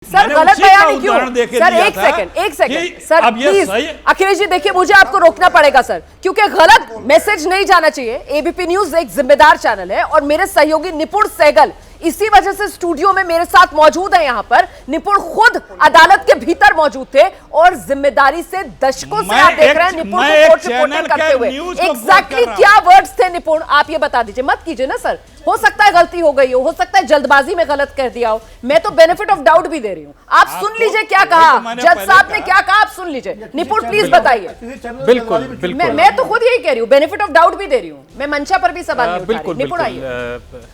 Sir गलत बयान क्यों? सर एक second sir please Akhilesh ji देखिए, मुझे आपको रोकना पड़ेगा सर, क्योंकि गलत मैसेज नहीं जाना चाहिए। एबीपी न्यूज एक जिम्मेदार चैनल है और मेरे सहयोगी निपुण सहगल इसी वजह से स्टूडियो में मेरे साथ मौजूद है। यहाँ पर निपुण खुद अदालत के भीतर मौजूद थे और जिम्मेदारी से दशकों से आप देख रहे हैं निपुण को कोर्ट रिपोर्टिंग करते हुए। एग्जैक्टली क्या वर्ड्स थे निपुण, आप ये बता दीजिए। मत कीजिए ना सर, हो सकता है गलती हो गई हो सकता है जल्दबिजी में गलत कह दिया हो। मैं तो बेनिफिट ऑफ डाउट भी दे रही हूँ। आप सुन लीजिए क्या कहा जज साहब ने, क्या कहा आप सुन लीजिए। निपुण प्लीज बताइए। बिल्कुल बिल्कुल, मैं तो खुद यही कह रही हूँ, बेनिफिट ऑफ डाउट भी दे रही हूँ। मैं मंशा पर भी सवाल नहीं उठा रही। निपुण आइए।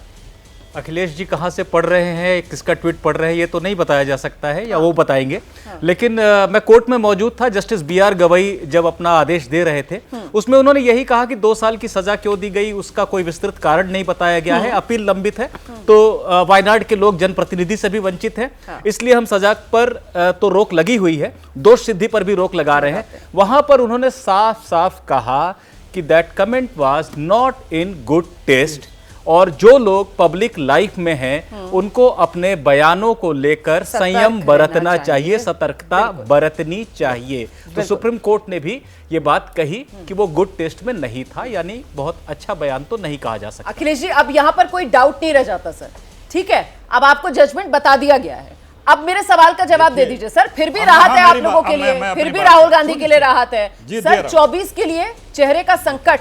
अखिलेश जी कहाँ से पढ़ रहे हैं, किसका ट्वीट पढ़ रहे हैं, ये तो नहीं बताया जा सकता है, या वो बताएंगे। लेकिन मैं कोर्ट में मौजूद था। जस्टिस बीआर गवई जब अपना आदेश दे रहे थे उसमें उन्होंने यही कहा कि 2 साल की सजा क्यों दी गई उसका कोई विस्तृत कारण नहीं बताया गया है। अपील लंबित है, तो वायनाड के लोग जनप्रतिनिधि से भी वंचित हैं, इसलिए हम सजा पर तो रोक लगी हुई है, दोष सिद्धि पर भी रोक लगा रहे हैं। वहां पर उन्होंने साफ साफ कहा कि that comment was not in good taste, और जो लोग पब्लिक लाइफ में हैं उनको अपने बयानों को लेकर संयम बरतना चाहिए, सतर्कता बरतनी चाहिए। तो सुप्रीम कोर्ट ने भी ये बात कही कि वो गुड टेस्ट में नहीं था, यानी बहुत अच्छा बयान तो नहीं कहा जा सकता। अखिलेश जी अब यहाँ पर कोई डाउट नहीं रह जाता सर, ठीक है? अब आपको जजमेंट बता दिया गया है, अब मेरे सवाल का जवाब दे दीजिए सर। फिर भी राहत है आप लोगों के लिए, फिर भी राहुल गांधी के लिए राहत है सर। 24 के लिए चेहरे का संकट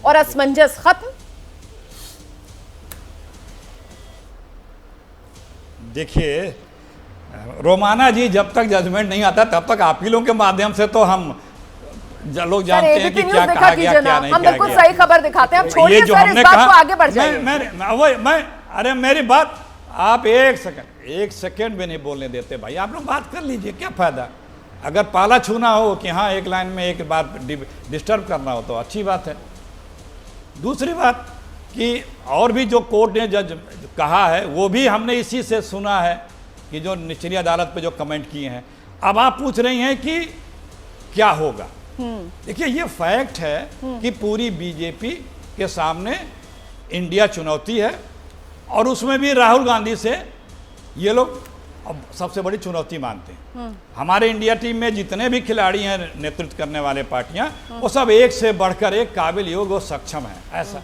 और असमंजस खत्म। देखिए रोमाना जी, जब तक जजमेंट नहीं आता तब तक अपीलों के माध्यम से तो हम लोग जानते हैं कि क्या कहा गया क्या नहीं। हम बिल्कुल सही खबर दिखाते हैं। अब छोड़िए सर, इस बात को आगे बढ़ जाइए। अरे मेरी बात आप एक सेकंड भी नहीं बोलने देते भाई। आप लोग बात कर लीजिए, क्या फायदा। अगर पाला छूना हो कि हाँ एक लाइन में एक बार डिस्टर्ब करना हो तो अच्छी बात है। दूसरी बात कि और भी जो कोर्ट ने जज कहा है वो भी हमने इसी से सुना है कि जो निचली अदालत पे जो कमेंट किए हैं। अब आप पूछ रही हैं कि क्या होगा। देखिए ये फैक्ट है कि पूरी बीजेपी के सामने इंडिया चुनौती है, और उसमें भी राहुल गांधी से ये लोग अब सबसे बड़ी चुनौती मानते हैं। हमारे इंडिया टीम में जितने भी खिलाड़ी हैं नेतृत्व करने वाले पार्टियां, वो सब एक से बढ़कर एक काबिल योग्य और सक्षम है। ऐसा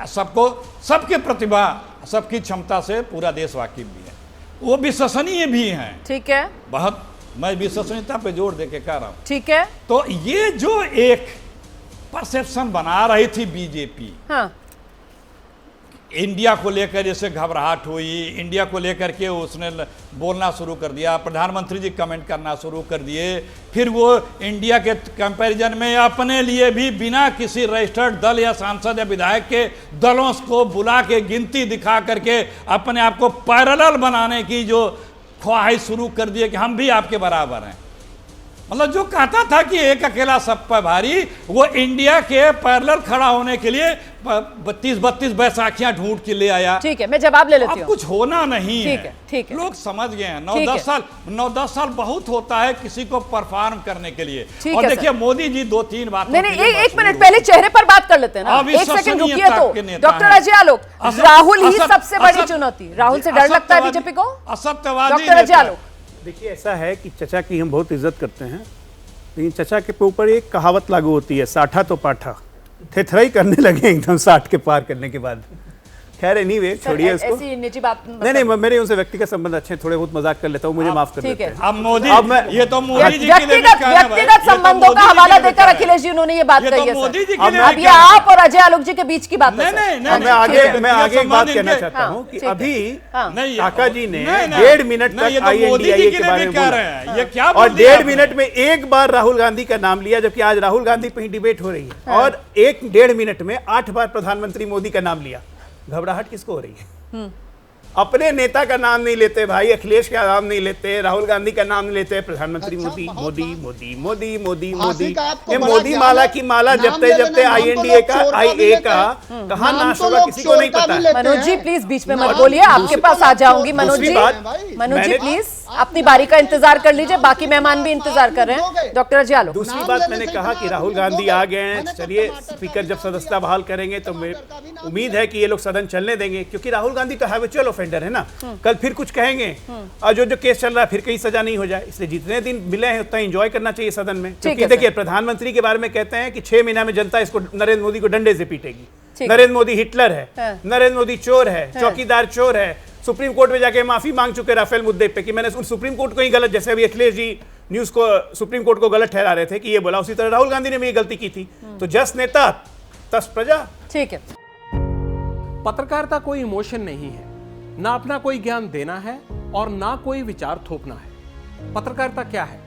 सबको, सबके प्रतिभा, सबकी क्षमता से पूरा देश वाकिफ भी है, वो विश्वसनीय भी हैं। ठीक है, बहुत मैं विश्वसनीयता पे जोर देके कह रहा हूं। ठीक है, तो ये जो एक परसेप्शन बना रही थी बीजेपी, हाँ, इंडिया को लेकर जैसे घबराहट हुई, इंडिया को लेकर के उसने बोलना शुरू कर दिया, प्रधानमंत्री जी कमेंट करना शुरू कर दिए, फिर वो इंडिया के कंपैरिजन में अपने लिए भी बिना किसी रजिस्टर्ड दल या सांसद या विधायक के दलों को बुला के गिनती दिखा करके अपने आप को पैरेलल बनाने की जो ख्वाहिश शुरू कर दी कि हम भी आपके बराबर हैं। मतलब जो कहता था कि एक अकेला सब पर भारी, वो इंडिया के पैरेलल खड़ा होने के लिए 32 बैसाखियां ढूंढ के ले आया। ठीक है, मैं जवाब ले लेती हूं। अब कुछ होना नहीं है। ठीक है, लोग समझ गए हैं। 9-10 साल बहुत होता है किसी को परफॉर्म करने के लिए। और देखिए मोदी जी 2-3 बात, नहीं एक मिनट पहले चेहरे पर बात कर लेते हैं ना, एक सेकंड रुकिए। तो डॉक्टर अजय आलोक, राहुल ही सबसे बड़ी चुनौती, राहुल से डर लगता है बीजेपी को? असत्यवादी डॉक्टर अजय आलोक, देखिए ऐसा है कि चचा की हम बहुत इज्जत करते हैं, लेकिन चचा के ऊपर एक कहावत लागू होती है, साठा तो पाठा। थेथराई करने लगे एकदम 60 के पार करने के बाद। खैर एनीवे छोड़िए उसको। ऐसी निजी बात नहीं, मेरे उनसे व्यक्तिगत संबंध अच्छे, थोड़े बहुत मजाक कर लेता हूँ, मुझे माफ कर देते हैं। अब मोदी, ये तो मोदी जी के लिए व्यक्तिगत संबंधों का हवाला देकर अखिलेश जी उन्होंने ये बात कही है। अब ये आप और अजय आलोक जी के बीच की बात है। मैं आगे एक बात कहना चाहता हूँ कि अभी काका जी ने 1.5 मिनट तक INDIA के बारे में बोला और 1.5 मिनट में एक बार राहुल गांधी का नाम लिया, जबकि आज राहुल गांधी पे ही डिबेट हो रही है, और 1.5 मिनट में 8 बार प्रधानमंत्री मोदी का नाम लिया। घबराहट किसको हो रही है? अपने नेता का नाम नहीं लेते भाई, अखिलेश का नाम नहीं लेते, राहुल गांधी का नाम नहीं लेते, प्रधानमंत्री मोदी मोदी मोदी मोदी मोदी मोदी। ये मोदी माला की माला जपते जपते INDA का IA का कहाँ नाश होगा किसी को नहीं पता है। मनोज जी प्लीज बीच में मत बोलिए, आपके पास आ जाऊंगी। मनोज जी प्लीज। अपनी बारी का इंतजार कर लीजिए, बाकी मेहमान भी इंतजार कर रहे हैं। डॉक्टर अजियालो, दूसरी बात मैंने कहा कि राहुल गांधी आ गए हैं, चलिए स्पीकर जब सदस्यता बहाल करेंगे तो उम्मीद है कि ये लोग सदन चलने देंगे, क्योंकि राहुल गांधी तो हैबिचुअल ऑफेंडर है ना, कल फिर कुछ कहेंगे और जो केस चल रहा है फिर कहीं सजा नहीं हो जाए, इसलिए जितने दिन मिले हैं उतना एंजॉय करना चाहिए सदन में। क्योंकि देखिए प्रधानमंत्री के बारे में कहते हैं कि 6 महीना में जनता इसको नरेंद्र मोदी को डंडे से पीटेगी, नरेंद्र मोदी हिटलर है, नरेंद्र मोदी चोर है, चौकीदार चोर है, सुप्रीम कोर्ट में जाके माफी मांग चुके राफेल मुद्दे पे कि मैंने सुप्रीम कोर्ट को ही गलत, जैसे अभी अखिलेश जी न्यूज को सुप्रीम कोर्ट को गलत ठहरा रहे थे कि ये बोला, उसी तरह राहुल गांधी ने भी ये गलती की थी। तो जस नेता तस प्रजा। ठीक है। पत्रकारिता कोई इमोशन नहीं है, ना अपना कोई ज्ञान देना है और ना कोई विचार थोपना है। पत्रकारिता क्या है?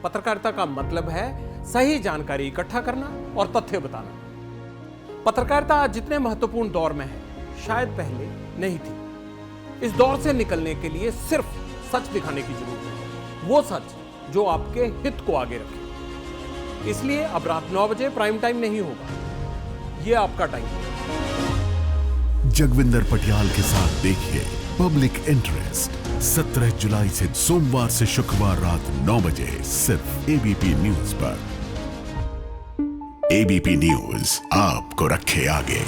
पत्रकारिता का मतलब है सही जानकारी इकट्ठा करना और तथ्य बताना। पत्रकारिता आज जितने महत्वपूर्ण दौर में है, शायद पहले नहीं थी। इस दौर से निकलने के लिए सिर्फ सच दिखाने की जरूरत है, वो सच जो आपके हित को आगे रखे। इसलिए अब रात 9 बजे प्राइम टाइम नहीं होगा, ये आपका टाइम है। जगविंदर पटियाल के साथ देखिए पब्लिक इंटरेस्ट 17 जुलाई से सोमवार से शुक्रवार रात 9 बजे सिर्फ एबीपी न्यूज पर। एबीपी न्यूज आपको रखे आगे।